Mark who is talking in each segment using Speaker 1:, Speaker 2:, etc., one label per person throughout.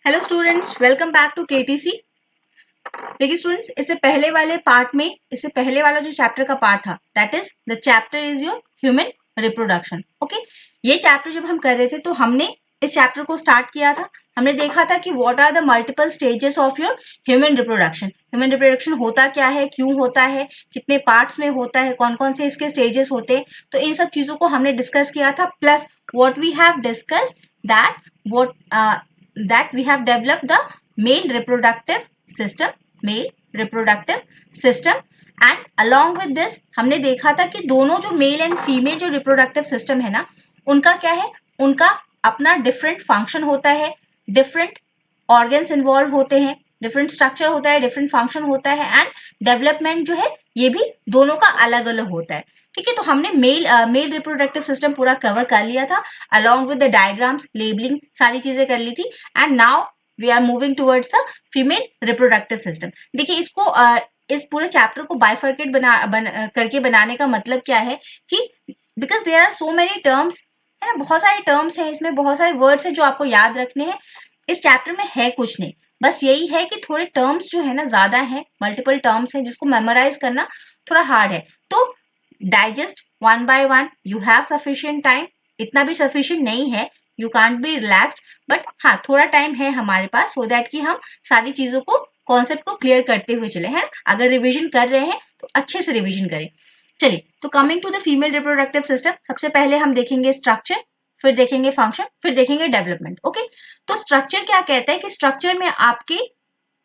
Speaker 1: Hello students, welcome back to KTC. देखिए students, इससे पहले वाला जो चैप्टर का पार्ट था, that is the chapter is your human reproduction. Okay, ये चैप्टर जब हम कर रहे थे तो हमने इस चैप्टर को स्टार्ट किया था। हमने देखा था कि what are the multiple stages of your human reproduction. Human reproduction होता क्या है, क्यों होता है, कितने पार्ट्स में होता है, कौन कौन से इसके स्टेजेस होते हैं, तो इन सब चीजों को हमने डिस्कस किया था। Plus what we have discuss that we have developed the male reproductive system and along with this हमने देखा था कि दोनों जो मेल एंड फीमेल जो रिप्रोडक्टिव सिस्टम है ना, उनका क्या है, उनका अपना डिफरेंट फंक्शन होता है, डिफरेंट ऑर्गन्स इन्वॉल्व होते हैं, डिफरेंट स्ट्रक्चर होता है, डिफरेंट फंक्शन होता है एंड डेवलपमेंट जो है ये भी दोनों का अलग अलग होता है। ठीक है, तो हमने मेल रिप्रोडक्टिव सिस्टम पूरा कवर कर लिया था along with the diagrams, labelling, सारी चीजें कर ली थी। And now we are moving towards the female reproductive system. देखिए इसको इस पूरे चैप्टर को बाइफर्केट करके बनाने का मतलब क्या है कि because there are so many terms, है ना, बहुत सारे टर्म्स हैं इसमें, बहुत सारे वर्ड्स हैं जो आपको याद रखने हैं। इस चैप्टर में है कुछ नहीं, बस यही है कि थोड़े टर्म्स जो है ना ज्यादा है, मल्टीपल टर्म्स हैं जिसको मेमोराइज करना थोड़ा हार्ड है। तो digest one by one, you have sufficient time, इतना भी सफिशिएंट नहीं है, you can't be relaxed, but हाँ थोड़ा टाइम है हमारे पास सो दैट कि हम सारी चीजों को, कॉन्सेप्ट को क्लियर करते हुए चले हैं। अगर रिवीजन कर रहे हैं तो अच्छे से रिवीजन करें। चलिए, तो coming to the female reproductive system, सबसे पहले हम देखेंगे स्ट्रक्चर, फिर देखेंगे फंक्शन, फिर देखेंगे डेवलपमेंट। ओके, तो स्ट्रक्चर क्या कहता है कि स्ट्रक्चर में आपके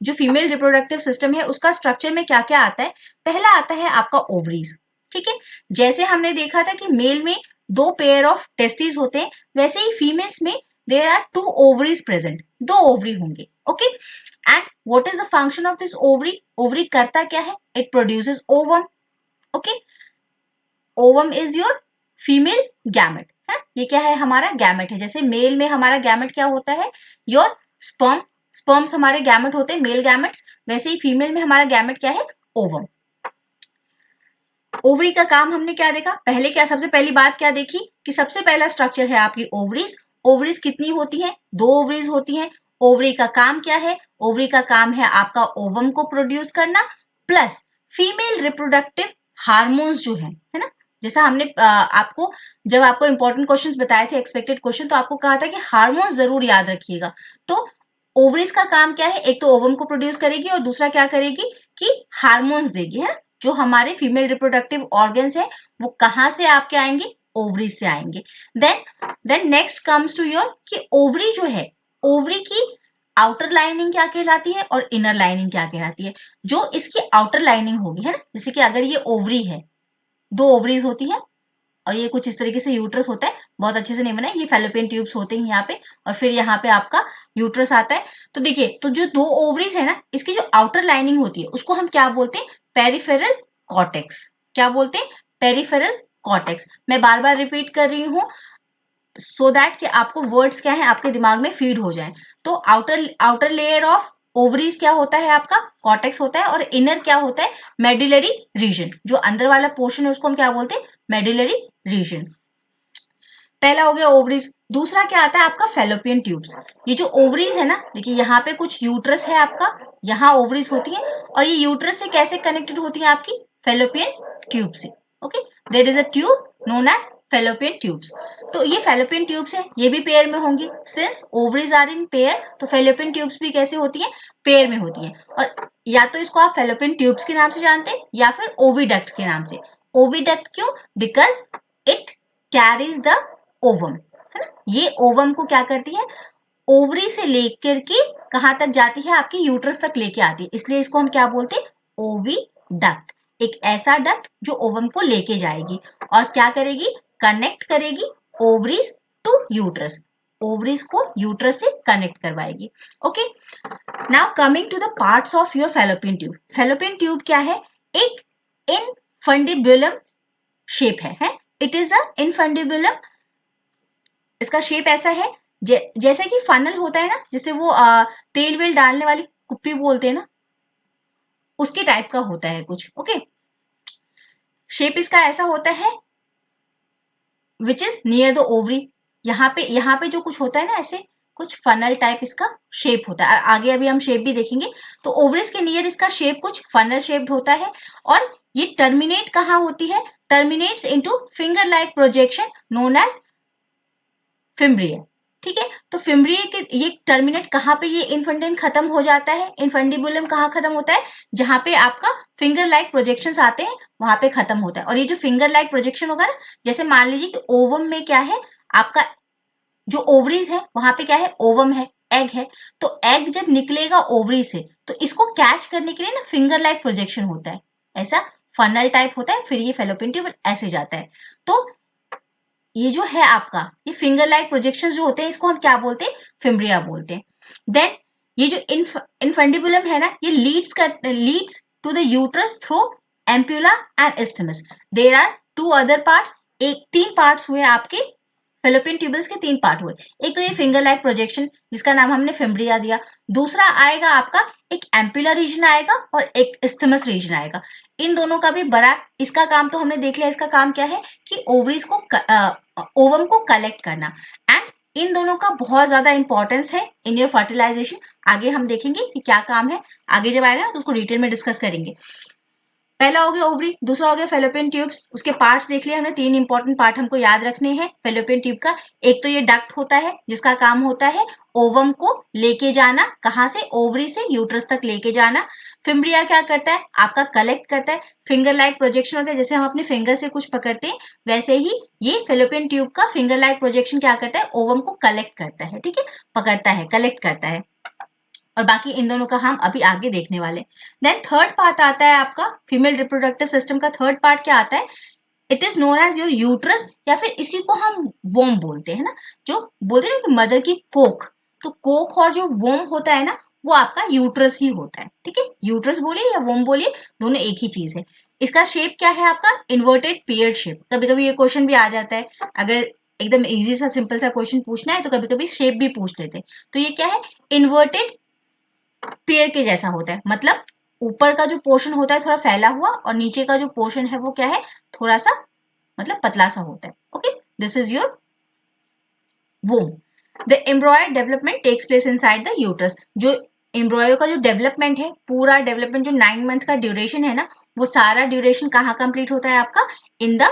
Speaker 1: जो फीमेल रिप्रोडक्टिव सिस्टम है उसका स्ट्रक्चर में क्या क्या आता है। पहला आता है आपका ओवरीज। ठीक है, जैसे हमने देखा था कि मेल में 2 पेयर ऑफ टेस्टिस होते हैं, वैसे ही फीमेल्स में there are 2 ovaries present, 2 ovary होंगे। Okay, and what is the function of this ovary? Ovary करता क्या है? It produces ovum. Okay, ovum is your female gamete है, ये क्या है? हमारा गैमेट है। जैसे मेल में हमारा गैमेट क्या होता है? योर स्पर्म, स्पर्म्स हमारे गैमेट होते हैं, मेल गैमेट्स। वैसे ही फीमेल में हमारा गैमेट क्या है? ओवम। ओवरी का काम हमने क्या देखा? पहले क्या, सबसे पहली बात क्या देखी कि सबसे पहला स्ट्रक्चर है आपकी ओवरीज। ओवरीज कितनी होती है? 2 ओवरीज होती हैं। ओवरी का काम क्या है? ओवरी का काम है आपका ओवम को प्रोड्यूस करना, प्लस फीमेल रिप्रोडक्टिव हार्मोन्स जो है ना। जैसा हमने आपको जब आपको इंपॉर्टेंट क्वेश्चंस बताए थे, एक्सपेक्टेड क्वेश्चन, तो आपको कहा था कि हार्मोन्स जरूर याद रखिएगा। तो ओवरीज का काम क्या है? एक तो ओवम को प्रोड्यूस करेगी और दूसरा क्या करेगी कि हार्मोन्स देगी, है। जो हमारे फीमेल रिप्रोडक्टिव ऑर्गन्स है वो कहाँ से आपके आएंगे? ओवरीज से आएंगे। Then next comes to your कि ओवरी जो है, ओवरी की आउटर लाइनिंग क्या कहलाती है और इनर लाइनिंग क्या कहलाती है। जो इसकी आउटर लाइनिंग होगी, है ना, जैसे कि अगर ये ओवरी है, 2 ओवरीज होती है और ये कुछ इस तरीके से यूट्रस होता है, बहुत अच्छे से नहीं बना है, ये फैलोपियन ट्यूब्स होते हैं यहाँ पे, और फिर यहाँ पे आपका यूट्रस आता है। तो देखिए, तो जो 2 ओवरीज है ना, इसकी जो आउटर लाइनिंग होती है उसको हम क्या बोलते हैं? Peripheral cortex. क्या बोलते हैं? Peripheral cortex. मैं बार बार रिपीट कर रही हूँ सो दैट कि आपको वर्ड्स क्या है आपके दिमाग में फीड हो जाए। तो आउटर लेयर ऑफ ओवरीज क्या होता है? आपका कॉर्टेक्स होता है, और इनर क्या होता है? Medullary region. जो अंदर वाला पोर्शन है उसको हम क्या बोलते हैं? Medullary region. पहला हो गया ओवरीज। दूसरा क्या आता है? आपका फेलोपियन ट्यूब्स। ये जो ओवरीज है ना, देखिए यहाँ पे कुछ यूट्रस है आपका, यहाँ ओवरीज होती है, और ये यूट्रस से कैसे कनेक्टेड होती है? आपकी फेलोपियन ट्यूब से। Okay, there is a tube known as fallopian tubes. तो ये फेलोपियन ट्यूब्स है, ये भी पेयर में होंगी। Since ovaries are in pair, तो फेलोपियन ट्यूब्स भी कैसे होती है? पेयर में होती है। और या तो इसको आप फेलोपियन ट्यूब्स के नाम से जानते हैं या फिर ओविडक्ट के नाम से। ओविडक्ट क्यों? Because it carries the ovum, है ना। ये ओवम को क्या करती है? ओवरी से लेकर के कहां तक जाती है? आपकी यूट्रस तक लेके आती है, इसलिए इसको हम क्या बोलते हैं? ओविडक्ट। एक ऐसा डक्ट जो ओवम को लेके जाएगी और क्या करेगी? कनेक्ट करेगी ओवरीज टू यूट्रस, ओवरीज को यूट्रस से कनेक्ट करवाएगी। Okay, now coming to the parts of your fallopian tube. Fallopian tube क्या है? एक इनफंडिबुलम शेप है? It is a infundibulum. इसका शेप ऐसा है जैसे कि फनल होता है ना, जैसे वो तेल वेल डालने वाली कुप्पी बोलते हैं ना, उसके टाइप का होता है कुछ। ओके, शेप इसका ऐसा होता है which is near the ovary. यहाँ पे जो कुछ होता है ना ऐसे, कुछ फनल टाइप इसका शेप होता है, आगे अभी हम शेप भी देखेंगे। तो ओवरीज के नियर इसका शेप कुछ फनल शेप्ड होता है और ये टर्मिनेट कहाँ होती है, terminates into finger like projection known as fimbriae. ठीक है, तो फिम्ब्रिया के ये टर्मिनेट कहाँ पे, ये इनफंडिबुलम खत्म हो जाता है। इनफंडिबुलम कहाँ खत्म होता है, जहां पे आपका फिंगर लाइक प्रोजेक्शंस आते हैं वहां पे खत्म होता है। और ये जो फिंगर लाइक प्रोजेक्शन होगा ना, जैसे मान लीजिए कि ओवम में क्या है आपका, जो ओवरीज है वहां पे क्या है, ओवम है, एग है। तो एग जब निकलेगा ओवरी से तो इसको कैच करने के लिए ना फिंगर लाइक प्रोजेक्शन होता है, ऐसा फनल टाइप होता है, फिर ये फेलोपियन ट्यूब ऐसे जाता है। तो ये जो है आपका, ये फिंगर लाइक प्रोजेक्शन जो होते हैं इसको हम क्या बोलते हैं, फिम्ब्रिया बोलते हैं। देन ये जो इनफंडिबुलम है ना, ये leads to the uterus through ampulla and isthmus. There are two other parts, एक तीन पार्ट्स हुए आपके फेलोपियन ट्यूबल्स के, तीन पार्ट हुए। एक तो ये फिंगर लाइक प्रोजेक्शन जिसका नाम हमने फिम्ब्रिया दिया, दूसरा आएगा आपका एक एम्पुलर रीजन आएगा और एक इस्थमस रीजन आएगा। इन दोनों का भी बड़ा, इसका काम तो हमने देख लिया, इसका काम क्या है कि ओवरीज को ओवम को कलेक्ट करना। एंड इन दोनों का बहुत ज्यादा इंपॉर्टेंस है इन योर फर्टिलाइजेशन। आगे हम देखेंगे कि क्या काम है, आगे जब आएगा तो उसको डिटेल में डिस्कस करेंगे। पहला हो गया ओवरी, दूसरा हो गया फेलोपियन ट्यूब्स। उसके पार्ट्स देख लिया हमने, तीन इंपॉर्टेंट पार्ट हमको याद रखने हैं फेलोपियन ट्यूब का। एक तो ये डक्ट होता है जिसका काम होता है ओवम को लेके जाना, कहां से, ओवरी से यूट्रस तक लेके जाना। फिम्ब्रिया क्या करता है आपका, कलेक्ट करता है। फिंगर लाइक प्रोजेक्शन होता है, जैसे हम अपने फिंगर से कुछ पकड़ते हैं वैसे ही ये फेलोपियन ट्यूब का फिंगर लाइक प्रोजेक्शन क्या करता है, ओवम को कलेक्ट करता है। ठीक है, पकड़ता है, कलेक्ट करता है। और बाकी इन दोनों का हम अभी आगे देखने वाले। देन थर्ड पार्ट आता है आपका फीमेल रिप्रोडक्टिव सिस्टम का। थर्ड पार्ट क्या आता है, it is known as your uterus, या फिर इसी को हम वोम बोलते हैं ना, जो बोलते हैं कि मदर की कोख। तो कोख और जो वोम होता है ना, वो आपका यूट्रस ही होता है। ठीक है, यूट्रस बोलिए या वोम बोलिए, दोनों एक ही चीज है। इसका शेप क्या है आपका, इन्वर्टेड पियर्ड शेप। कभी कभी ये क्वेश्चन भी आ जाता है, अगर एकदम इजी सा सिंपल सा क्वेश्चन पूछना है तो कभी कभी शेप भी पूछ लेते हैं। तो ये क्या है, इन्वर्टेड पेड़ के जैसा होता है, मतलब ऊपर का जो पोर्शन होता है थोड़ा फैला हुआ और नीचे का जो पोर्शन है वो क्या है, थोड़ा सा मतलब पतला सा होता है। Okay, this is your womb. The embryo development takes place inside the uterus. जो एम्ब्रॉयो का जो डेवलपमेंट है, पूरा डेवलपमेंट जो 9 मंथ का ड्यूरेशन है ना, वो सारा ड्यूरेशन कहाँ कंप्लीट होता है आपका, in the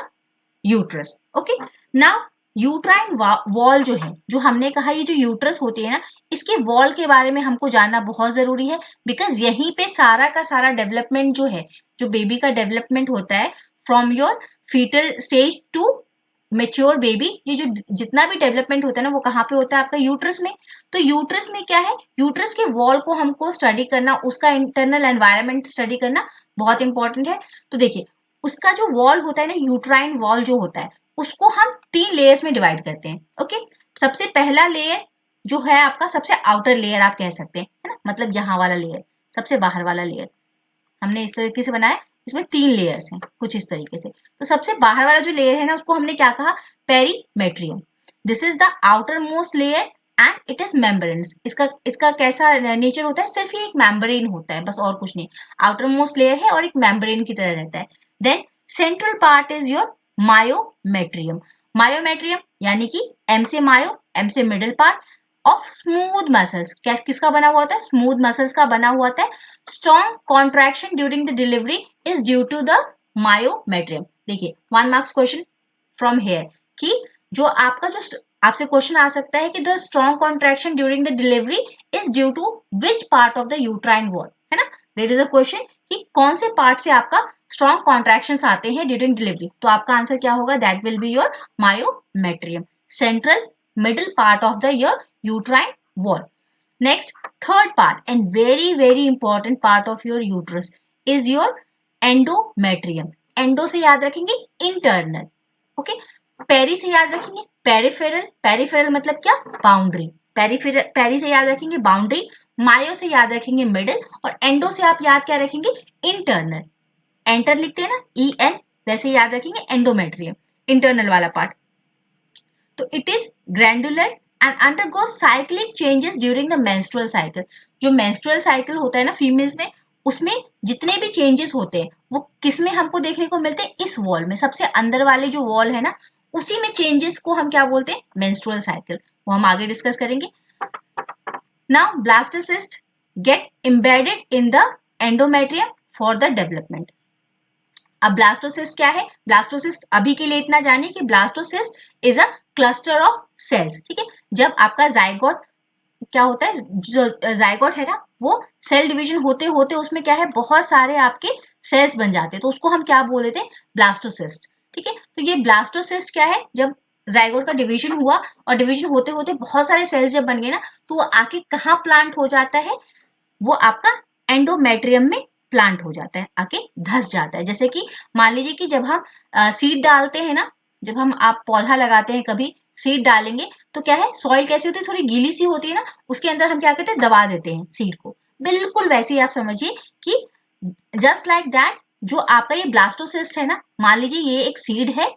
Speaker 1: uterus. Okay, now uterine wall जो है, जो हमने कहा ये जो यूट्रस होती है ना, इसके वॉल के बारे में हमको जानना बहुत जरूरी है। बिकॉज यहीं पे सारा का सारा डेवलपमेंट जो है, जो बेबी का डेवलपमेंट होता है from your foetal stage to mature baby, ये जो जितना भी डेवलपमेंट होता है ना, वो कहाँ पे होता है आपका, यूट्रस में। तो यूट्रस में क्या है, यूट्रस के वॉल को हमको स्टडी करना, उसका इंटरनल एनवायरनमेंट स्टडी करना बहुत इंपॉर्टेंट है। तो देखिए, उसका जो वॉल होता है ना, यूट्राइन वॉल जो होता है, उसको हम 3 लेयर्स में डिवाइड करते हैं। ओके, सबसे पहला लेयर जो है आपका, सबसे आउटर लेयर आप कह सकते हैं, है ना, मतलब यहाँ वाला लेयर, सबसे बाहर वाला लेयर हमने इस तरीके से बनाया। इसमें 3 लेयर्स हैं कुछ इस तरीके से। तो सबसे बाहर वाला जो लेयर है ना, उसको हमने क्या कहा, perimetrium. This is the outer most layer and it is membranes. इसका इसका कैसा नेचर होता है, सिर्फ ये एक मेम्ब्रेन होता है, बस और कुछ नहीं। आउटर मोस्ट लेयर है और एक मेम्ब्रेन की तरह रहता है। Then central part is your myometrium. Myometrium यानी कि एम से मायो, एम से middle part of smooth muscles. किसका बना हुआ होता है, स्मूथ मसल्स का बना हुआ होता है। Strong contraction during the delivery is due to the myometrium. देखिए 1 मार्क्स क्वेश्चन फ्रॉम हेयर, कि जो आपका जो आपसे क्वेश्चन आ सकता है कि the strong contraction during the delivery is due to which part of the uterine wall, है ना। देयर इज अ क्वेश्चन कि कौन से पार्ट से आपका स्ट्रॉन्ग कॉन्ट्रैक्शन आते हैं ड्यूरिंग डिलीवरी। तो आपका आंसर क्या होगा, that will be your myometrium, central middle part of the your uterine wall. Next, third part and very important part of your uterus is your endometrium. Endo से याद रखेंगे internal, okay? Peri से याद रखेंगे peripheral. Peripheral मतलब क्या, boundary. Peripheral, peri से याद रखेंगे बाउंड्री, मायो से याद रखेंगे मिडिल, और एंडो से आप याद क्या रखेंगे, इंटरनल। एंटर लिखते हैं ना, EN, वैसे याद रखेंगे एंडोमेट्रियम, इंटरनल वाला पार्ट। तो it is glandular and undergo cyclic changes during the menstrual cycle. जो मेंस्ट्रुअल साइकिल होता है ना फीमेल्स में, उसमें जितने भी चेंजेस होते हैं वो किस में हमको देखने को मिलते हैं, इस वॉल में, सबसे अंदर वाले जो वॉल है ना, उसी में चेंजेस को हम क्या बोलते हैं, मेंस्ट्रुअल साइकिल। वो हम आगे डिस्कस करेंगे। Now blastocyst get embedded in the endometrium for the development. अब ब्लास्टोसिस्ट क्या है? ब्लास्टोसिस्ट अभी के लिए इतना जानिए कि blastocyst is a cluster of cells. ठीक है, जब आपका जाइगोट क्या होता है, जो जाइगोट है ना, वो सेल डिवीजन होते होते उसमें क्या है, बहुत सारे आपके सेल्स बन जाते हैं, तो उसको हम क्या बोल देते हैं? ब्लास्टोसिस्ट। ठीक है, तो ये ब्लास्टोसिस्ट क्या है, जब जाइगोट का डिवीजन हुआ और डिवीजन होते होते बहुत सारे सेल्स जब बन गए ना, तो वो आके कहाँ प्लांट हो जाता है? वो आपका एंडोमेट्रियम में प्लांट हो जाता है, आके धस जाता है। जैसे कि मान लीजिए कि जब हम सीड डालते हैं ना, जब हम आप पौधा लगाते हैं, कभी सीड डालेंगे तो क्या है, सॉइल कैसी होती है, थोड़ी गीली सी होती है ना, उसके अंदर हम क्या करते हैं, दबा देते हैं सीड को। बिल्कुल वैसे ही आप समझिए कि जस्ट लाइक दैट, जो आपका ये ब्लास्टोसिस्ट है ना, मान लीजिए ये एक सीड है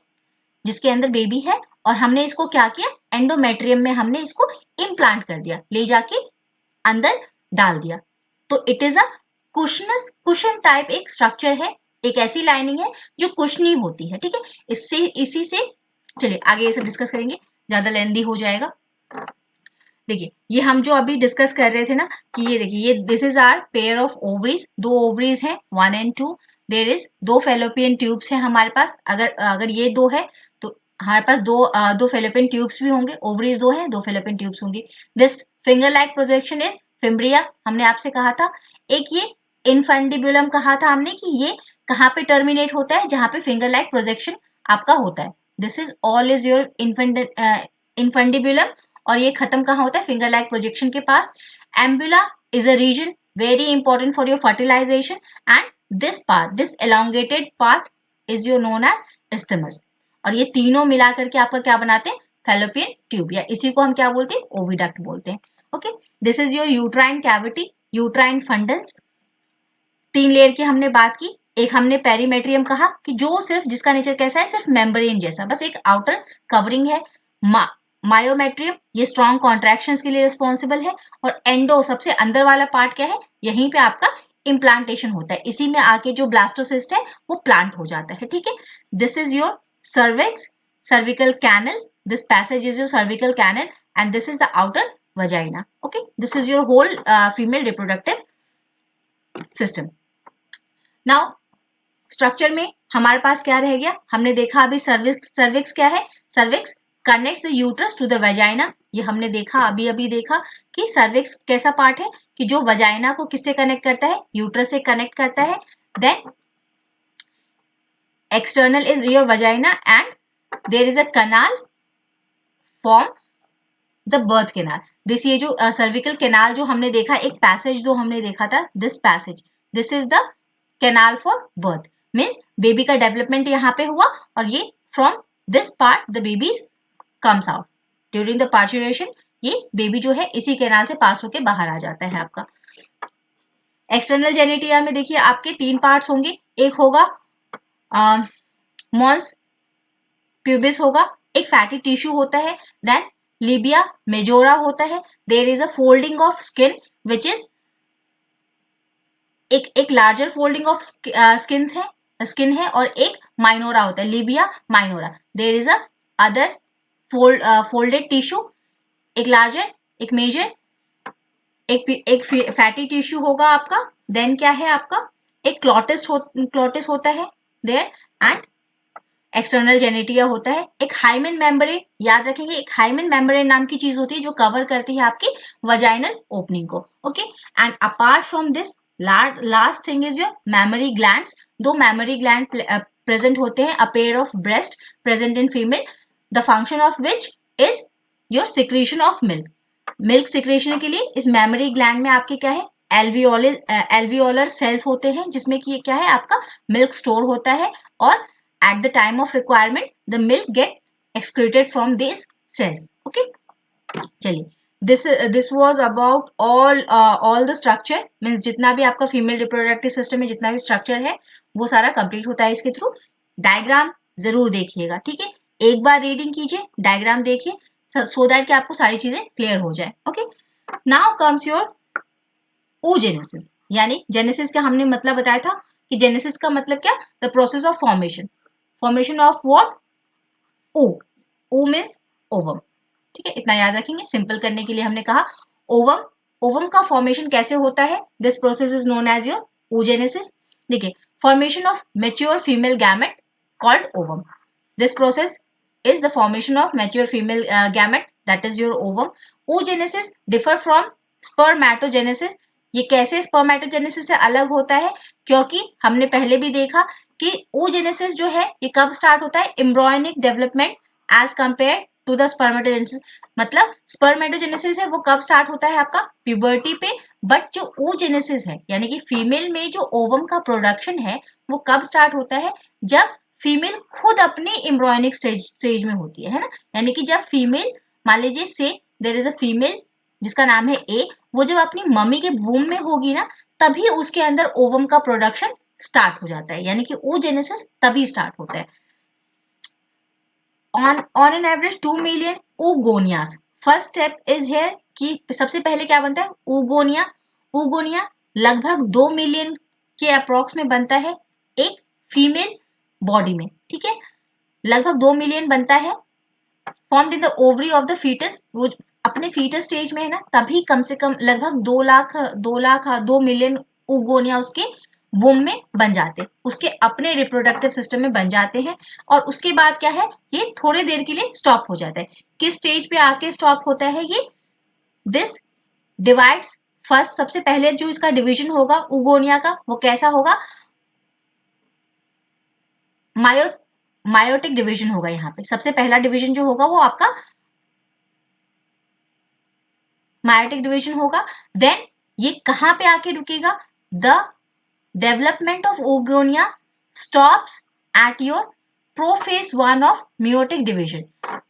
Speaker 1: जिसके अंदर बेबी है, और हमने इसको क्या किया, एंडोमेट्रियम में हमने इसको इम्प्लांट कर दिया, ले जाके अंदर डाल दिया। तो it is a cushion type एक स्ट्रक्चर है, एक ऐसी लाइनिंग है जो कुशनी होती है। ठीक है, इससे इसी से चलिए आगे ये सब डिस्कस करेंगे, ज्यादा लेंदी हो जाएगा। देखिए ये हम जो अभी डिस्कस कर रहे थे ना, कि ये देखिए, ये this is our pair of ovaries, दो ओवरीज हैं 1 and 2। देयर इज दो फेलोपियन ट्यूब्स हैं हमारे पास। अगर ये दो है तो हमारे पास दो फेलोपियन ट्यूब्स भी होंगे। ओवरीज दो है, दो फेलोपियन ट्यूब्स होंगी। This finger like projection is fimbriae, हमने आपसे कहा था। एक ये इनफंडिबुलम कहा था हमने कि ये कहाँ पे टर्मिनेट होता है, जहां पे फिंगर लाइक प्रोजेक्शन आपका होता है। This is all is your infundibulum, और ये खत्म कहाँ होता है, फिंगर लाइक प्रोजेक्शन के पास। Ampulla is a region very important for your fertilization, and this part, this elongated part is your known as isthmus। और ये तीनों मिलाकर के आपका क्या बनाते हैं, फैलोपियन ट्यूब, या इसी को हम क्या बोलते हैं, ओविडक्ट बोलते हैं। Okay, this is your uterine cavity, uterine fundus. 3 layer की हमने बात की। एक हमने पेरीमेट्रियम कहा कि जो सिर्फ, जिसका नेचर कैसा है, सिर्फ मेम्ब्रेन जैसा, बस एक आउटर कवरिंग है। मायोमेट्रियम, ये स्ट्रॉन्ग कॉन्ट्रैक्शंस के लिए रिस्पॉन्सिबल है। और एंडो, सबसे अंदर वाला पार्ट क्या है, यहीं पे आपका इम्प्लांटेशन होता है, इसी में आके जो ब्लास्टोसिस्ट है वो प्लांट हो जाता है। ठीक है, this is your cervix, cervical canal, this passage is your cervical canal, and this is the outer vagina. Okay, this is your whole female reproductive system. Now structure में हमारे पास क्या रह गया, हमने देखा अभी सर्विक्स क्या है, cervix connects the uterus to the vagina. ये हमने देखा, अभी अभी देखा कि सर्विक्स कैसा पार्ट है कि जो वजाइना को किससे कनेक्ट करता है, यूट्रस से कनेक्ट करता है। Then external is your vagina, and there is a canal form the birth canal. This, ये जो सर्विकल कैनाल जो हमने देखा, एक पैसेज जो हमने देखा था, this passage, this is the canal for birth. Means baby का डेवलपमेंट यहाँ पे हुआ, और ये from this part the baby comes out during the parturition. ये बेबी जो है इसी कैनाल से पास होके बाहर आ जाता है आपका। एक्सटर्नल जेनेटिया में देखिए आपके 3 पार्ट्स होंगे। एक होगा मॉन्स प्यूबिस होगा, एक फैटी टिश्यू होता है। देन लिबिया मेजोरा होता है। There is a folding of skin which is एक लार्जर फोल्डिंग ऑफ स्किन है, और एक माइनोरा होता है, labia minora. There is a other folded tissue, एक लार्जर, एक मेजर, एक फैटी टिश्यू होगा आपका। देन क्या है आपका, एक क्लोटिस होता है देयर, एंड एक्सटर्नल जेनेटिया होता है। एक हाइमेन मेम्ब्रेन, याद रखेंगे, एक हाइमेन मेम्ब्रेन नाम की चीज होती है जो कवर करती है आपकी वजाइनल ओपनिंग को। Okay, and apart from this last thing is your mammary glands. 2 memory gland present होते हैं, a pair of breast present in female, the function of which is your secretion of milk. Milk secretion के लिए इस memory gland में आपके क्या है, alveolar cells होते हैं, जिसमें कि क्या है आपका मिल्क स्टोर होता है, और at the time of requirement the milk get excreted from these cells. Okay, चलिए, this was about all the structure, means जितना भी आपका फीमेल रिप्रोडक्टिव सिस्टम में जितना भी स्ट्रक्चर है वो सारा कंप्लीट होता है इसके थ्रू। डायग्राम जरूर देखिएगा, ठीक है, एक बार रीडिंग कीजिए, डायग्राम देखिए, सो दैट कि आपको सारी चीजें क्लियर हो जाए। Okay, now comes your oogenesis, यानी जेनेसिस का हमने मतलब बताया था कि जेनेसिस का मतलब क्या, the process of formation of what, O means ovum. ठीक है, इतना याद रखेंगे। सिंपल करने के लिए हमने कहा ओवम, ओवम का फॉर्मेशन कैसे होता है? This process is known as your oogenesis. देखिए, formation of mature female gamete called ovum. This process is the formation of mature female gamete, that is your ovum. oogenesis differ from spermatogenesis. ये कैसे spermatogenesis से अलग होता है? क्योंकि हमने पहले भी देखा कि oogenesis जो है ये कब स्टार्ट होता है? Embryonic development as compare to the spermatogenesis. मतलब स्पर्मेटोजेनेसिस है वो कब स्टार्ट होता है? आपका प्यूबर्टी पे. बट जो oogenesis है यानी कि फीमेल में जो ओवम का प्रोडक्शन है वो कब स्टार्ट होता है? जब फीमेल खुद अपने एम्ब्रियोनिक स्टेज में होती है ना. यानी कि जब फीमेल, मान लीजिए से देयर इज अ फीमेल जिसका नाम है ए, वो जब अपनी मम्मी के वूम में होगी ना, तभी उसके अंदर ओवम का प्रोडक्शन स्टार्ट हो जाता है. यानी कि oogenesis तभी स्टार्ट होता है. on an average 2 million oogonias. First step is here कि सबसे पहले क्या बनता है? oogonia. oogonia लगभग 2 मिलियन के अप्रोक्स में बनता है एक फीमेल बॉडी में. ठीक है, लगभग 2 मिलियन बनता है. Formed in the ovary of the foetus. वो अपने फीटस स्टेज में है ना, तभी कम से कम लगभग 2 मिलियन oogonia उसके वुम में बन जाते, उसके अपने रिप्रोडक्टिव सिस्टम में बन जाते हैं. और उसके बाद क्या है? ये थोड़ी देर के लिए स्टॉप हो जाता है. किस स्टेज पे आके स्टॉप होता है ये? This divides first. सबसे पहले जो इसका डिवीजन होगा oogonia का, वो कैसा होगा? मायोटिक डिवीजन होगा. यहाँ पे सबसे पहला डिवीजन जो होगा वो आपका मायोटिक डिवीजन होगा. देन ये कहां पे आके रुकेगा? The development of oogonia stops at your prophase 1 of meiotic division.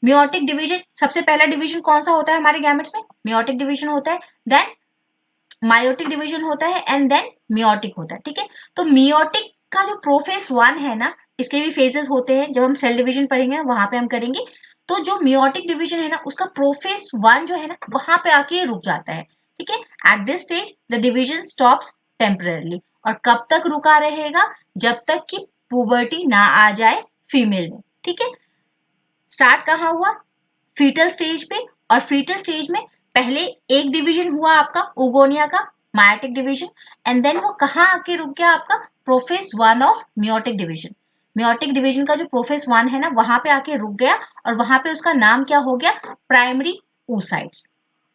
Speaker 1: meiotic division सबसे पहला डिवीजन कौन सा होता है हमारे गैमेट्स में? meiotic डिवीजन होता है. देन मायोटिक डिवीजन होता है एंड देन meiotic होता है. ठीक है, तो meiotic का जो प्रोफेज 1 है ना, इसके भी फेजेस होते हैं. जब हम सेल डिवीजन पढ़ेंगे वहां पे हम करेंगे. तो जो meiotic डिवीजन है ना, उसका प्रोफेज 1 जो है ना, वहां पे आके रुक जाता है. ठीक है, at this stage the division stops temporarily. और कब तक रुका रहेगा? जब तक कि पुबर्टी ना आ जाए फीमेल में. ठीक है, स्टार्ट कहाँ हुआ? फीटल स्टेज पे. और फीटल स्टेज में पहले एक डिवीजन हुआ आपका oogonia का, मायोटिक डिवीजन. एंड देन वो कहाँ आके रुक गया? आपका prophase 1 of meiotic division. meiotic division का जो प्रोफेज 1 है ना, वहां पे आके रुक गया. और वहां पे उसका नाम क्या हो गया? Primary oocytes.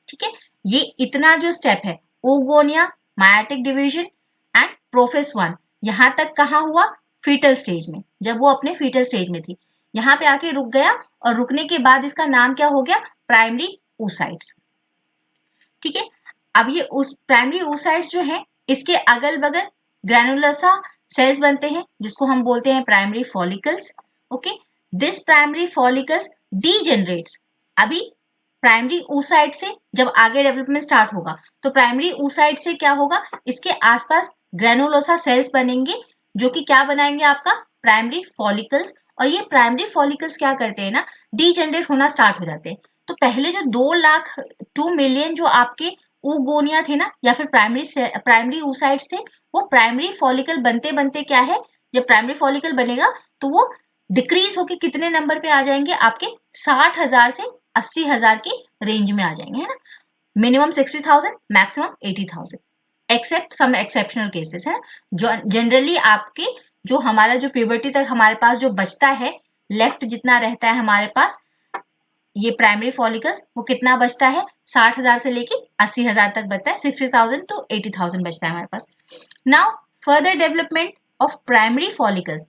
Speaker 1: ठीक है, ये इतना जो स्टेप है oogonia, meiotic division and prophase 1, यहां तक कहाँ हुआ? फीटल स्टेज में, जब वो अपने फीटल स्टेज में थी. यहाँ पे आके रुक गया. और रुकने के बाद इसका नाम क्या हो गया? Primary oocytes. ठीक है, अब ये उस प्राइमरी oocytes जो है, इसके अगल बगल ग्रैनुलोसा सेल्स बनते हैं जिसको हम बोलते हैं primary follicles. Okay, this primary follicles degenerates. अभी प्राइमरी oocyte से जब आगे डेवलपमेंट स्टार्ट होगा तो प्राइमरी oocyte से क्या होगा? इसके आसपास ग्रैनुलोसा सेल्स बनेंगे जो कि क्या बनाएंगे? आपका प्राइमरी फॉलिकल्स. और ये प्राइमरी फॉलिकल्स क्या करते हैं ना, डीजेनरेट होना स्टार्ट हो जाते हैं. तो पहले जो 2 मिलियन जो आपके oogonia थे ना, या फिर प्राइमरी oocytes थे, वो प्राइमरी फॉलिकल बनते बनते क्या है, जब प्राइमरी फॉलिकल बनेगा तो वो डिक्रीज होके कितने नंबर पे आ जाएंगे? आपके 60,000 से 80,000 की रेंज में आ जाएंगे, है ना. Minimum 60,000, maximum 80,000, except some exceptional cases है. जो जनरली आपके जो हमारा जो प्यूबर्टी तक हमारे पास जो बचता है, लेफ्ट जितना रहता है हमारे पास ये प्राइमरी फॉलिकल्स, वो कितना बचता है? 60,000 से लेके 80,000 तक बचता है. 60,000 to 80,000 बचता है हमारे पास. Now further development of primary follicles.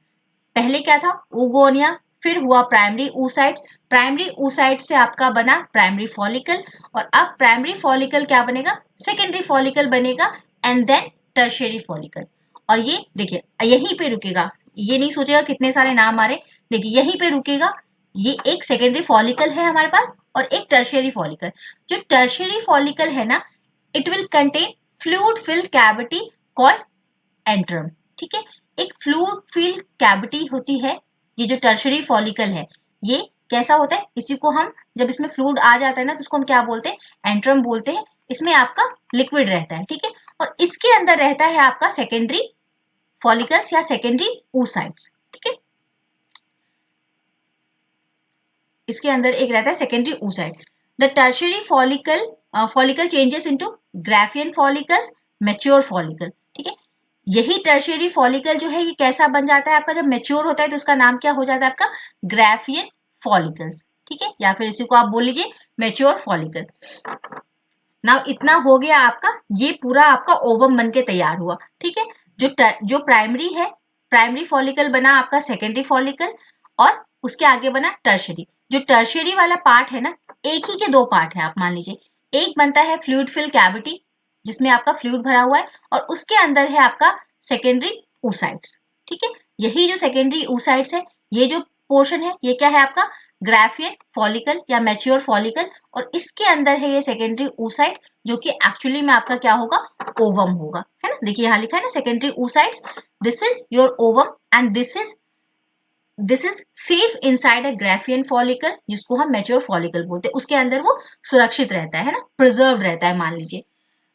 Speaker 1: पहले क्या था? oogonia, फिर हुआ प्राइमरी oocytes. प्राइमरी oocytes से आपका बना प्राइमरी फॉलिकल. और अब प्राइमरी फॉलिकल क्या बनेगा? सेकेंडरी फॉलिकल बनेगा. And then tertiary follicle. और ये देखिए यहीं पे रुकेगा. ये नहीं सोचेगा कितने सारे नाम आ रहे. देखिए यहीं पे रुकेगा. ये एक सेकेंडरी फॉलिकल है हमारे पास और एक टर्शियरी फॉलिकल. जो टर्शियरी फॉलिकल है ना, it will contain fluid filled cavity called antrum. ठीक है, एक फ्लूइड फिल्ड कैविटी होती है. ये जो टर्शियरी फॉलिकल है ये कैसा होता है? इसी को हम जब इसमें फ्लूइड आ जाता है ना तो उसको हम क्या बोलते हैं? एंट्रम बोलते हैं. इसमें आपका लिक्विड रहता है. ठीक है, और इसके अंदर रहता है आपका सेकेंडरी फॉलिकल्स या सेकेंडरी oocytes. ठीक है, इसके अंदर एक रहता है secondary oocyte. The tertiary follicle follicle changes into Graafian follicles, mature follicle, ठीक है। यही टर्शियरी फॉलिकल जो है ये कैसा बन जाता है आपका, जब मैच्योर होता है तो उसका नाम क्या हो जाता है आपका, ग्राफियन फॉलिकल्स, ठीक है, या फिर इसी को आप बोल लीजिए मैच्योर फॉलिकल। नाउ इतना हो गया आपका, ये पूरा आपका ओवम बन के तैयार हुआ, ठीक है। जो प्राइमरी है, प्राइमरी फॉलिकल बना आपका सेकेंडरी फॉलिकल, और उसके आगे बना टर्शियरी। जो टर्शियरी वाला पार्ट है ना, एक ही के दो पार्ट है, आप मान लीजिए एक बनता है फ्लूइड फिल कैविटी जिसमें आपका फ्लूइड भरा हुआ है, और उसके अंदर है आपका सेकेंडरी oocytes, ठीक है। यही जो सेकेंडरी oocytes है, ये जो पोर्शन है ये क्या है आपका ग्राफियन फॉलिकल या मैच्योर फॉलिकल, और इसके अंदर है ये सेकेंडरी oocyte जो कि एक्चुअली में आपका क्या होगा, ओवम होगा, है ना। देखिए यहाँ लिखा है ना secondary oocytes, this is your ovum and this is safe inside a Graafian follicle जिसको हम मैच्योर फॉलिकल बोलते हैं, उसके अंदर वो सुरक्षित रहता है ना, प्रिजर्व रहता है, मान लीजिए।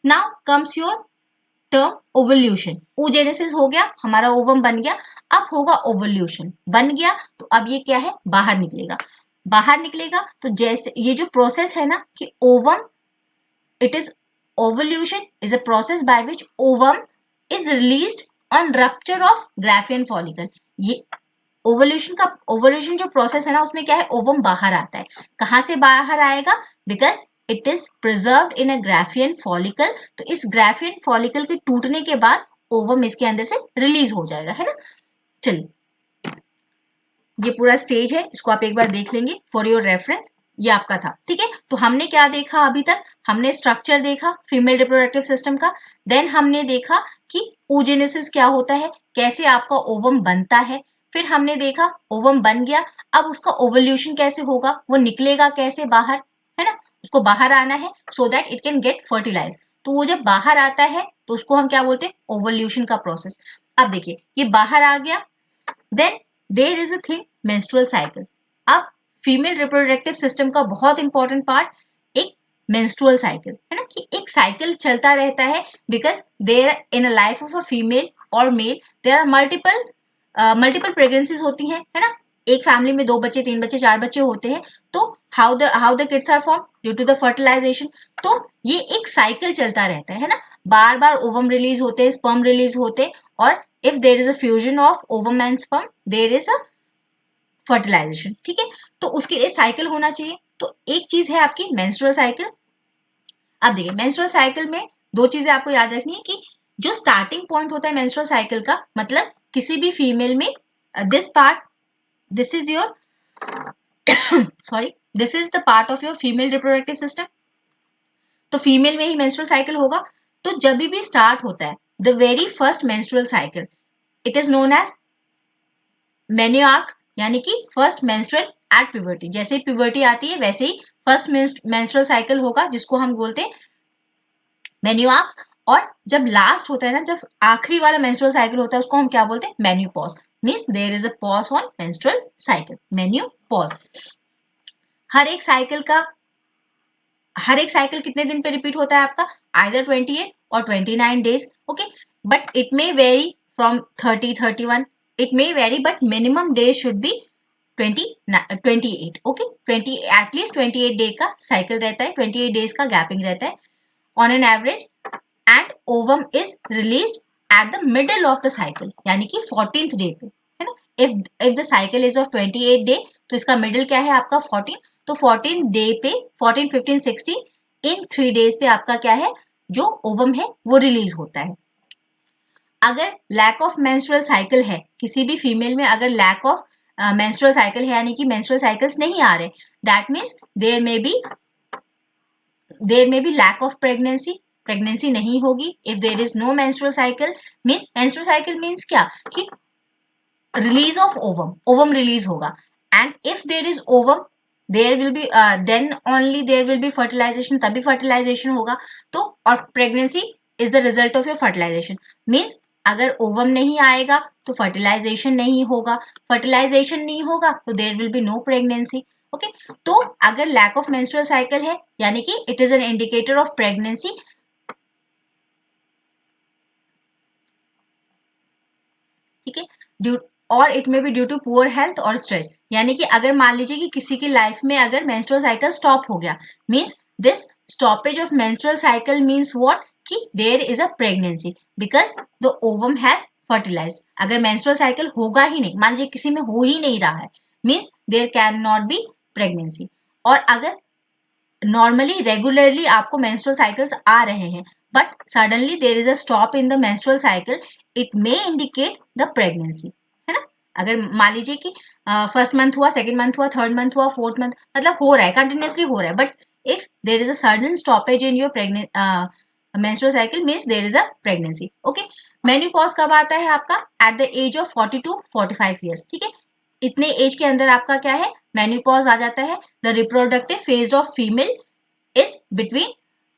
Speaker 1: Now comes your term ovulation. oogenesis हो गया, हमारा ओवम बन गया, अब होगा ओवल्यूशन, बन गया तो अब ये क्या है, बाहर निकलेगा। बाहर निकलेगा तो जैसे ये जो प्रोसेस है ना कि ovum, it is ovulation is a process by which ovum is released on rupture of Graafian follicle. ये ओवल्यूशन जो प्रोसेस है ना उसमें क्या है, ओवम बाहर आता है। कहाँ से बाहर आएगा, because it is preserved in a Graafian follicle, तो इस ग्राफियन फॉलिकल के टूटने के बाद ओवम इसके अंदर से रिलीज हो जाएगा, है ना। चलिए ये पूरा स्टेज है, इसको आप एक बार देख लेंगे फॉर योर रेफरेंस, ये आपका था, ठीक है। तो हमने क्या देखा अभी तक, हमने स्ट्रक्चर देखा फीमेल रिप्रोडक्टिव सिस्टम का, देन हमने देखा कि oogenesis क्या होता है, कैसे आपका ओवम बनता है, फिर हमने देखा ओवम बन गया, अब उसका ओवल्यूशन कैसे होगा, वो निकलेगा कैसे बाहर, है ना, उसको बाहर आना है so that it can get fertilise. तो वो जब बाहर आता है तो उसको हम क्या बोलते हैं, ओवल्यूशन का प्रोसेस। अब देखिए ये बाहर आ गया, then there is a thing menstrual cycle. अब फीमेल रिप्रोडक्टिव सिस्टम का बहुत इंपॉर्टेंट पार्ट एक मेंस्ट्रुअल साइकिल है ना, कि एक साइकिल चलता रहता है, because there in a life of a female और male there are multiple pregnancies होती हैं, है ना। एक फैमिली में 2 बच्चे 3 बच्चे 4 बच्चे होते हैं, तो how the kids are form due to the fertilisation. तो ये एक साइकिल चलता रहता है ना, बार बार ओवम रिलीज होते हैं, स्पर्म रिलीज होते हैं, और if there is a fusion of ovum and sperm there is a fertilization, ठीक है। तो उसके लिए साइकिल होना चाहिए, तो एक चीज है आपकी मेंस्ट्रुअल साइकिल। अब देखिए मेंस्ट्रुअल साइकिल में दो चीजें आपको याद रखनी है कि जो स्टार्टिंग पॉइंट होता है मेंस्ट्रुअल साइकिल का, मतलब किसी भी फीमेल में this part, this is your sorry, this is the part of your female reproductive system, तो फीमेल में ही मेंस्ट्रुअल साइकिल होगा। तो जब भी स्टार्ट होता है the very first menstrual cycle, it is known as menarche, यानी कि फर्स्ट मेंस्ट्रुअल एट प्यूबर्टी। जैसे ही प्यूबर्टी आती है वैसे ही फर्स्ट मेंस्ट्रुअल साइकिल होगा जिसको हम बोलते हैं मेन्यूआर्क। और जब लास्ट होता है ना, जब आखिरी वाला मेंस्ट्रुअल साइकिल होता है उसको हम क्या बोलते हैं, menopause. Means there is a pause on menstrual cycle, menopause. हर एक साइकिल का हर एक साइकिल कितने दिन पे रिपीट होता है आपका, आइदर 28 और 29 days, okay. But it may very from 30 31, it may very but minimum days should be 28, okay. 20 at least 28 day का साइकिल रहता है, 28 डेज का गैपिंग रहता है on an average, and ovum is released at the middle of the cycle, यानी कि 14th day पे, है ना। If the cycle is of 28 day तो इसका मिडिल क्या है आपका 14, तो 14 डे पे 14 15 16 इन 3 डेज पे आपका क्या है, जो ओवम है वो रिलीज होता है। अगर लैक ऑफ मेंस्ट्रुअल साइकिल है किसी भी फीमेल में, अगर लैक ऑफ मेंस्ट्रुअल साइकिल है यानी कि मेंस्ट्रुअल साइकिल्स नहीं आ रहे, that means there may be lack of pregnancy, pregnancy नहीं होगी। If there is no menstrual cycle, means menstrual cycle means क्या, कि release of ovum, ovum release होगा, and if there is ovum there will be then only there will be fertilization, तभी fertilization होगा। तो और pregnancy is the result of your fertilization, means अगर ovum नहीं आएगा तो फर्टिलाइजेशन नहीं होगा, फर्टिलाइजेशन नहीं होगा तो there will be no pregnancy, okay. तो अगर लैक ऑफ मेंस्ट्रुअल साइकिल है यानी कि it is an indicator of pregnancy, ठीक है। और it may be due to poor health और स्ट्रेस, यानी कि अगर मान लीजिए कि किसी की लाइफ में अगर मेंस्ट्रुअल साइकिल स्टॉप हो गया, means this stoppage of menstrual cycle means what कि there is a pregnancy because the ovum has fertilized. अगर मेंस्ट्रुअल साइकिल होगा ही नहीं, मान लीजिए किसी में हो ही नहीं रहा है, means there can not be pregnancy. और अगर नॉर्मली रेगुलरली आपको मेंस्ट्रुअल साइकिल्स आ रहे हैं but suddenly there is a stop in the menstrual cycle, it may indicate the pregnancy, है ना। अगर मान लीजिए कि फर्स्ट मंथ हुआ, सेकंड मंथ हुआ, थर्ड मंथ हुआ, फोर्थ मंथ, मतलब हो रहा है, कंटिन्यूसली हो रहा है, but if there is a sudden stoppage in your menstrual cycle means there is a pregnancy. Okay, menopause कब आता है आपका? At the age of 40 to 45 years, ठीक है। इतने एज के अंदर आपका क्या है? मेनोपॉज आ जाता है। The reproductive phase of female is between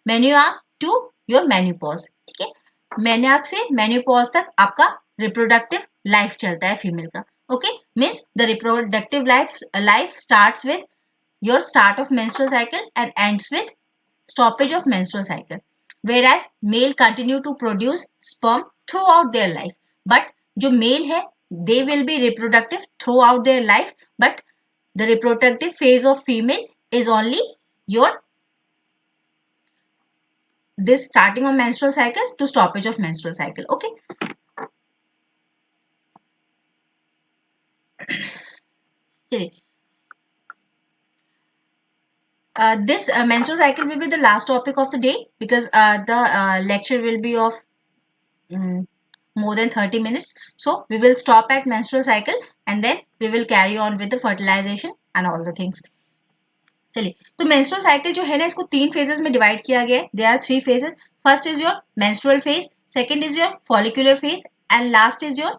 Speaker 1: menarche to your menopause, ठीक है। मेन्यूआर्क से मेनोपॉज तक आपका रिप्रोडक्टिव लाइफ चलता है फीमेल का। Okay, means the reproductive life starts with your start of menstrual cycle and ends with stoppage of menstrual cycle, whereas male continue to produce sperm throughout their life, but जो male है they will be reproductive throughout their life, but the reproductive phase of female is only your this starting of menstrual cycle to stoppage of menstrual cycle. Okay, चलिए, this menstrual cycle will be the last topic of the day because the lecture will be of more than 30 minutes. So we will stop at menstrual cycle and then we will carry on with the fertilization and all the things. चलिए, तो menstrual cycle जो है ना, इसको 3 phases में divide किया गया है. There are 3 phases. First is your menstrual phase, second is your follicular phase and last is your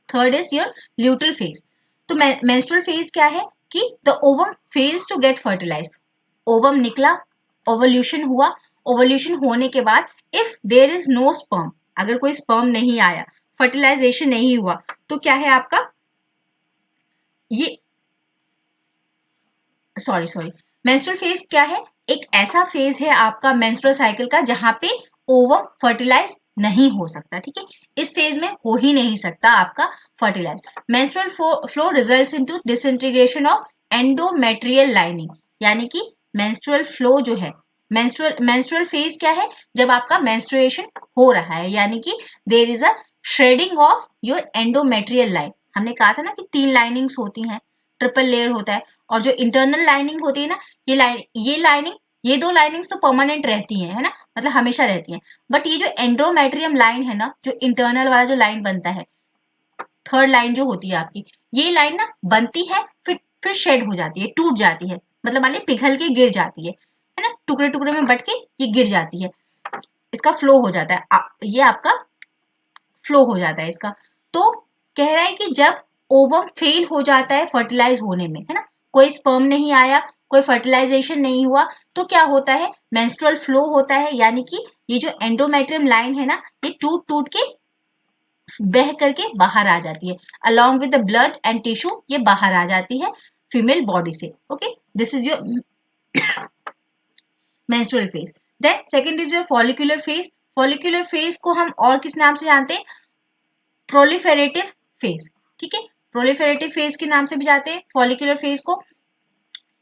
Speaker 1: third is your luteal phase. तो menstrual phase क्या है कि the ovum fails to get fertilized. Ovum निकला, ovulation हुआ, ovulation होने के बाद if there is no sperm, अगर कोई स्पर्म नहीं आया, फर्टिलाइजेशन नहीं हुआ, तो क्या है आपका ये सॉरी मेंस्ट्रुअल फेज क्या है? एक ऐसा फेज है आपका मेंस्ट्रुअल साइकिल का जहां पे ओवम फर्टिलाइज नहीं हो सकता, ठीक है। इस फेज में हो ही नहीं सकता आपका fertilise. Menstrual flow results into disintegration of endometrial lining, यानी कि मेंस्ट्रुअल फ्लो जो है, मेंस्ट्रुअल फेज क्या है? जब आपका मेंस्ट्रुएशन हो रहा है, यानी कि there is a shredding of your endometrial line. हमने कहा था ना कि 3 लाइनिंग्स होती हैं, ट्रिपल लेयर होता है, और जो इंटरनल लाइनिंग होती है ना, ये 2 लाइनिंग्स तो परमानेंट रहती हैं, है ना, मतलब हमेशा रहती हैं। बट ये जो एंडोमेट्रियम लाइन है ना, जो इंटरनल वाला जो लाइन बनता है, थर्ड लाइन जो होती है आपकी, ये लाइन ना बनती है, फिर शेड हो जाती है, टूट जाती है, मतलब मान लीजिए पिघल के गिर जाती है ना, टुकड़े टुकड़े में बट के ये गिर जाती है, इसका फ्लो हो जाता है, ये आपका फ्लो हो जाता है इसका। तो कह रहा है कि जब ओवम फेल हो जाता है फर्टिलाइज होने में, है ना, कोई स्पर्म नहीं आया, कोई फर्टिलाइजेशन नहीं हुआ, तो क्या होता है? मेंस्ट्रुअल फ्लो होता है, यानी कि ये जो एंडोमेट्रियम लाइन है ना, ये टूट टूट के बह करके बाहर आ जाती है, along with the blood and tissue, ये बाहर आ जाती है फीमेल बॉडी से। Okay, this is your menstrual phase. Then second is your follicular phase. Follicular phase को हम और किस नाम से जानते हैं? प्रोलिफेरेटिव फेज, ठीक है, प्रोलिफेरेटिव फेज के नाम से भी जाते हैं फॉलिकुलर फेज को।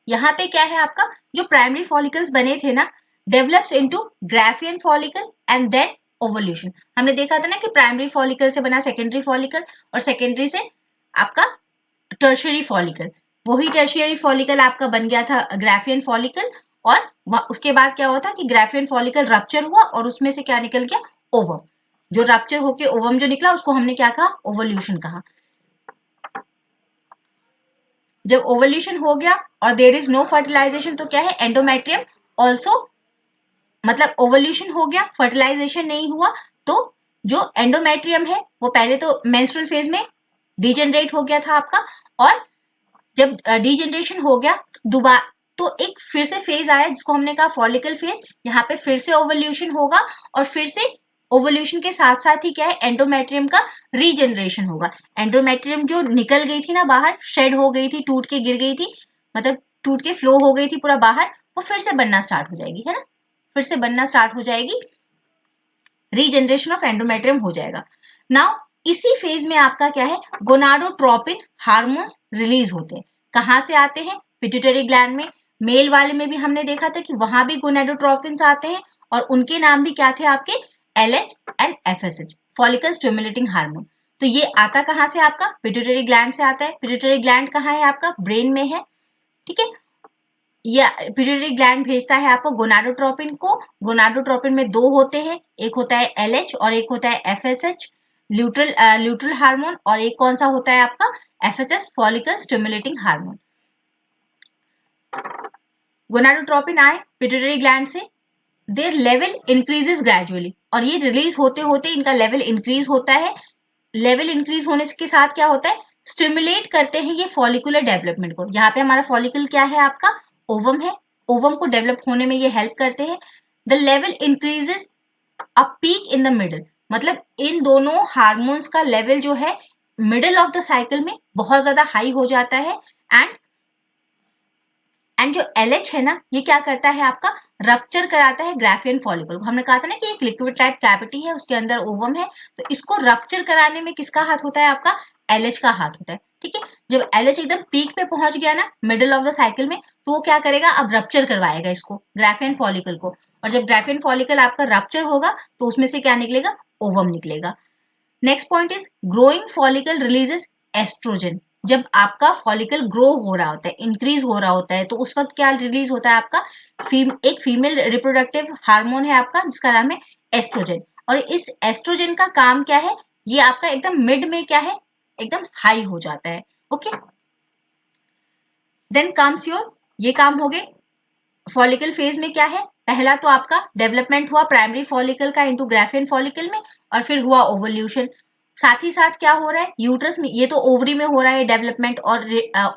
Speaker 1: यहाँ पे क्या है आपका, जो प्राइमरी फॉलिकल्स बने थे ना, develops into Graafian follicle and then ovulation. हमने देखा था ना कि प्राइमरी फॉलिकल से बना सेकेंडरी फॉलिकल, और सेकेंडरी से आपका टर्शियरी फॉलिकल, वही टर्शियरी फॉलिकल आपका बन गया था ग्राफियन फॉलिकल, और उसके बाद क्या हुआ था कि ग्राफियन फॉलिकल रप्चर हुआ और उसमें से क्या निकल गया? ओवम। जो रप्चर होके ओवम जो निकला उसको हमने क्या कहा? ओवल्यूशन कहा। जब ओवल्यूशन हो गया और देयर इज नो फर्टिलाइजेशन, तो क्या है? एंडोमेट्रियम ऑल्सो, मतलब ओवल्यूशन हो गया, फर्टिलाइजेशन नहीं हुआ, तो जो एंडोमेट्रियम है वो पहले तो मेंस्ट्रुअल फेज में डिजेनरेट हो गया था आपका, और जब डिजेनरेशन हो गया दोबारा, तो एक फिर से फेज आया जिसको हमने कहा फॉलिकल फेज। यहाँ पे फिर से ओवल्यूशन होगा और फिर से ओवल्यूशन के साथ साथ ही क्या है? एंडोमेट्रियम का रीजनरेशन होगा। एंडोमेट्रियम जो निकल गई थी ना बाहर, शेड हो गई थी, टूट के गिर गई थी, मतलब टूट के फ्लो हो गई थी पूरा बाहर, वो फिर से बनना स्टार्ट हो जाएगी, है ना, फिर से बनना स्टार्ट हो जाएगी, रीजनरेशन ऑफ एंडोमेट्रियम हो जाएगा। नाउ इसी फेज में आपका क्या है? गोनाडोट्रोपिन हार्मोन्स रिलीज होते हैं। कहाँ से आते हैं? पिट्यूटरी ग्लैंड में। मेल वाले में भी हमने देखा था कि वहां भी गोनेडोट्रोफिन्स आते हैं और उनके नाम भी क्या थे आपके, LH and FSH, follicle stimulating hormone. तो ये आता कहाँ से, आपका पिट्यूटरी ग्लैंड से आता है। पिट्यूटरी ग्लैंड कहाँ है, आपका ब्रेन में है, ठीक है। या पिट्यूटरी ग्लैंड भेजता है आपको गोनाडोट्रोपिन को। गोनाडोट्रोपिन में दो होते हैं, एक होता है LH और एक होता है FSH, ल्यूट्रल हार्मोन, और एक कौन सा होता है आपका, FSH, follicle stimulating hormone. Gonadotropin आए पिट्यूटरी ग्लैंड से, देयर लेवल इंक्रीजेस ग्रेजुअली, और ये रिलीज होते होते इनका लेवल इंक्रीज होता है। लेवल इंक्रीज होने के साथ क्या होता है, स्टिमुलेट करते हैं ये फॉलिकुलर डेवलपमेंट को। यहाँ पे हमारा फॉलिकल क्या है, आपका ओवम है, ओवम को डेवलप होने में ये हेल्प करते हैं। The level increases a peak in the middle, मतलब इन दोनों हार्मोन्स का लेवल जो है मिडल ऑफ द साइकिल में बहुत ज्यादा हाई हो जाता है। एंड जो LH है ना, ये क्या करता है, आपका रप्चर कराता है ग्राफियन फॉलिकल को। हमने कहा था ना कि एक लिक्विड टाइप कैविटी है, उसके अंदर ओवम है, तो इसको रप्चर कराने में किसका हाथ होता है, आपका LH का हाथ होता है, ठीक है। जब LH एकदम पीक पे पहुंच गया ना मिडल ऑफ द साइकिल में, तो वो क्या करेगा, अब रप्चर करवाएगा इसको, ग्राफियन फॉलिकल को। और जब ग्राफियन फॉलिकल आपका रप्चर होगा तो उसमें से क्या निकलेगा, ओवम निकलेगा। Next point is growing follicle releases oestrogen. जब आपका फॉलिकल ग्रो हो रहा होता है, इंक्रीज हो रहा होता है, तो उस वक्त क्या रिलीज होता है, आपका एक फीमेल रिप्रोडक्टिव हार्मोन है आपका, जिसका नाम है एस्ट्रोजन। और इस एस्ट्रोजन का काम क्या है, ये आपका एकदम मिड में क्या है, एकदम हाई हो जाता है, ओके। देन कम्स योर, ये काम हो गए। फॉलिकल फेज में क्या है, पहला तो आपका डेवलपमेंट हुआ प्राइमरी फॉलिकल का इनटू ग्राफियन फॉलिकल में, और फिर हुआ ओवल्यूशन। साथ ही साथ क्या हो रहा है, यूट्रस में, ये तो ओवरी में हो रहा है डेवलपमेंट, और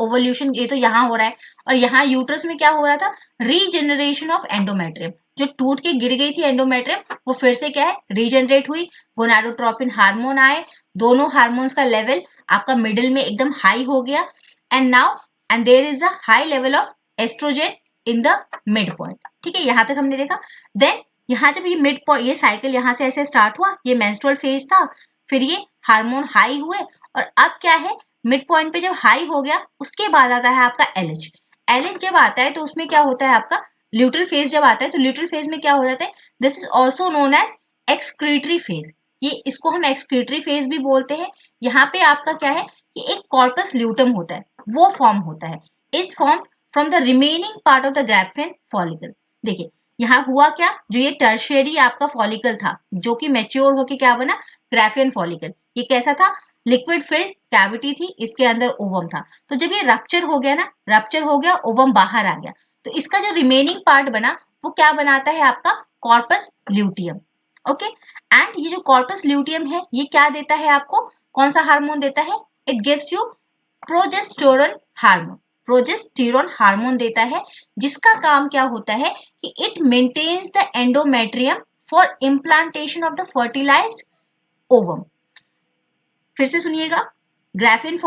Speaker 1: ओवल्यूशन ये तो यहाँ हो रहा है। और यहाँ यूट्रस में क्या हो रहा था, रीजनरेशन ऑफ एंडोमेट्रियम, जो टूट के गिर गई थी एंडोमेट्रियम, वो फिर से क्या है, रीजनरेट हुई। गोनाडोट्रोपिन हार्मोन आए, दोनों हार्मोन्स का लेवल आपका मिडिल में एकदम हाई हो गया। And now and there is a high level of estrogen in the mid point, ठीक है, यहां तक हमने देखा। देन यहाँ जब ये मिड पॉइंट, ये साइकिल यहाँ से ऐसे स्टार्ट हुआ, ये मेंस्ट्रुअल फेज था, फिर ये हार्मोन हाई हुए, और अब क्या है, मिड पॉइंट पे जब हाई हो गया, उसके बाद आता है आपका LH। LH जब आता है तो उसमें क्या होता है, आपका ल्यूटरल फेज जब आता है, तो ल्यूटरल फेज में क्या हो जाता है, this is also known as excretory phase. ये इसको हम एक्सक्रीटरी फेज भी बोलते हैं। यहाँ पे आपका क्या है कि एक कॉर्पस ल्यूटम होता है, वो फॉर्म होता है, is form from the remaining part of the Graafian follicle. देखिए यहाँ हुआ क्या, जो ये टर्शियरी आपका फॉलिकल था, जो कि मैच्योर होके क्या बना, ग्राफियन फॉलिकल। ये कैसा था, लिक्विड फिल्ड कैविटी थी, इसके अंदर ओवम था। तो जब ये रप्चर हो गया ना, रप्चर हो गया, ओवम बाहर आ गया, तो इसका जो रिमेनिंग पार्ट बना, वो क्या बनाता है, आपका कॉर्पस ल्यूटियम, ओके। एंड ये जो कॉर्पस ल्यूटियम है, ये क्या देता है आपको, कौन सा हार्मोन देता है, it gives you progesterone hormone. Progesterone hormone देता है, जिसका काम क्या होता है कि it maintains the endometrium for implantation of the fertilised ovum. फिर से सुनिएगा, ग्राफियन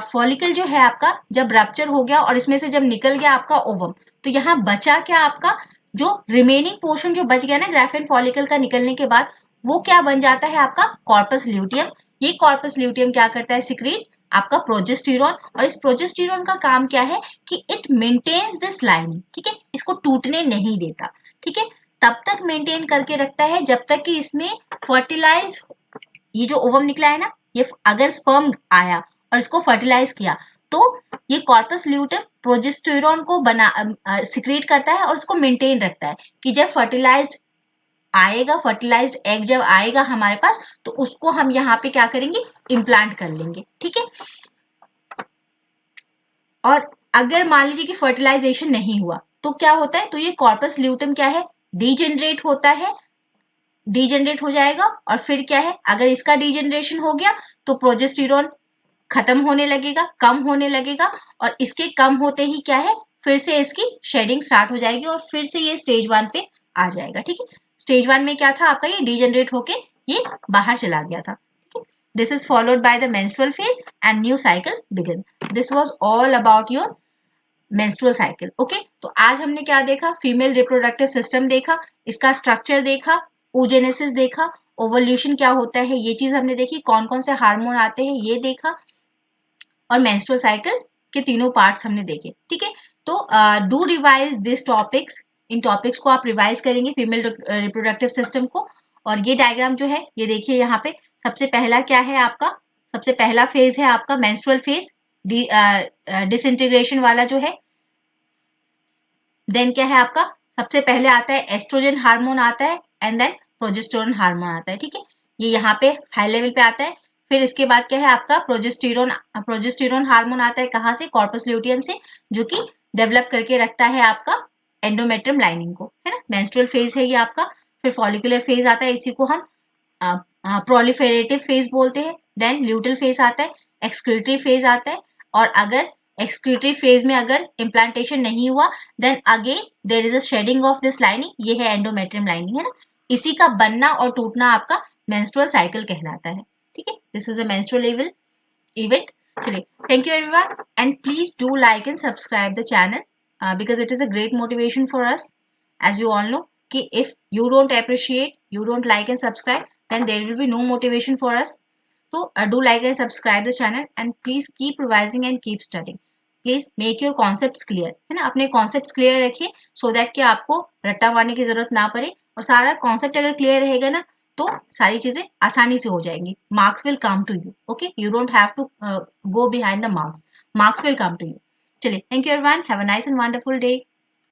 Speaker 1: फॉलिकल जो है आपका, जब रप्चर हो गया और इसमें से जब निकल गया आपका ओवम, तो यहाँ बचा क्या, आपका जो रिमेनिंग पोर्शन जो बच गया ना ग्राफियन फॉलिकल का निकलने के बाद, वो क्या बन जाता है, आपका कॉर्पस ल्यूटियम। ये कॉर्पस ल्यूटियम क्या करता है, सिक्रीट आपका प्रोजेस्टेरोन। और इस प्रोजेस्टेरोन का काम क्या है कि इट मेंटेन्स दिस लाइनिंग, ठीक है, इसको टूटने नहीं देता, ठीक है, तब तक मेंटेन करके रखता है जब तक कि इसमें फर्टिलाइज, ये जो ओवम निकला है ना, ये अगर स्पर्म आया और इसको फर्टिलाइज किया, तो ये कॉर्पस ल्यूटियम प्रोजेस्टेरोन को बना सिक्रीट करता है और उसको मेंटेन रखता है कि जब फर्टिलाइज्ड आएगा, फर्टिलाइज्ड एग जब आएगा हमारे पास, तो उसको हम यहाँ पे क्या करेंगे, इम्प्लांट कर लेंगे, ठीक है। और अगर मान लीजिए कि फर्टिलाइजेशन नहीं हुआ, तो क्या होता है, तो ये कॉर्पस ल्यूटियम क्या है, डीजेनरेट होता है, डीजेनरेट हो जाएगा। और फिर क्या है, अगर इसका डीजेनरेशन हो गया, तो प्रोजेस्टेरोन खत्म होने लगेगा, कम होने लगेगा, और इसके कम होते ही क्या है, फिर से इसकी शेडिंग स्टार्ट हो जाएगी, और फिर से ये स्टेज 1 पे आ जाएगा, ठीक है। स्टेज 1 में क्या था आपका, ये डीजेनरेट होके ये बाहर चला गया था, ठीक है। This is followed by the menstrual phase and new cycle begin. This was all about your menstrual cycle, okay. तो आज हमने क्या देखा, फीमेल रिप्रोडक्टिव सिस्टम देखा, इसका स्ट्रक्चर देखा, oogenesis देखा, ओवल्यूशन क्या होता है ये चीज हमने देखी, कौन कौन से हार्मोन आते हैं ये देखा, और मेंस्ट्रुअल साइकिल के तीनों पार्ट्स हमने देखे, ठीक है। तो do revise this topics, in topics को आप रिवाइज करेंगे, फीमेल रिप्रोडक्टिव सिस्टम को। और ये डायग्राम जो है ये देखिए यहाँ पे सबसे पहला क्या है आपका, सबसे पहला फेज है आपका मेंस्ट्रुअल फेज, डिसइंटीग्रेशन वाला जो है। देन क्या है आपका, सबसे पहले आता है एस्ट्रोजन हार्मोन आता है एंड देन प्रोजेस्टेरोन हार्मोन आता है, ठीक है, ये यहाँ पे हाई लेवल पे आता है। फिर इसके बाद क्या है आपका प्रोजेस्टेरोन हार्मोन आता है, कहाँ से, कॉर्पस ल्यूटियम से, जो कि डेवलप करके रखता है आपका एंडोमेट्रियम लाइनिंग को, है ना। मेंस्ट्रुअल फेज है ये आपका। फिर फॉलिकुलर फेज आता है, इसी को हम प्रोलिफेरेटिव फेज बोलते हैं। देन ल्यूटल फेज आता है, एक्सक्रीटरी फेज आता है, और अगर एक्सक्रीटरी फेज में अगर इम्प्लांटेशन नहीं हुआ then again there is a shedding of this lining, ये है एंडोमेट्रियम लाइनिंग, है ना। इसी का बनना और टूटना आपका मेंस्ट्रुअल साइकिल कहलाता है, ठीक है। This is a menstrual event. चलिए, thank you everyone and please do like and subscribe the channel because it is a great motivation for us, as you all know कि if you don't appreciate, you don't like and subscribe, then there will be no motivation for us. So do like and subscribe the channel and please keep revising and keep studying. Please make your concept clear, है ना, अपने concept clear रखिए so that कि आपको रट्टा मारने की जरूरत ना पड़े। और सारा कॉन्सेप्ट अगर क्लियर रहेगा ना तो सारी चीजें आसानी से हो जाएंगी। Marks will come to you, okay, you don't have to go behind the marks, marks will come to you. चलिए, thank you everyone, have a nice and wonderful day.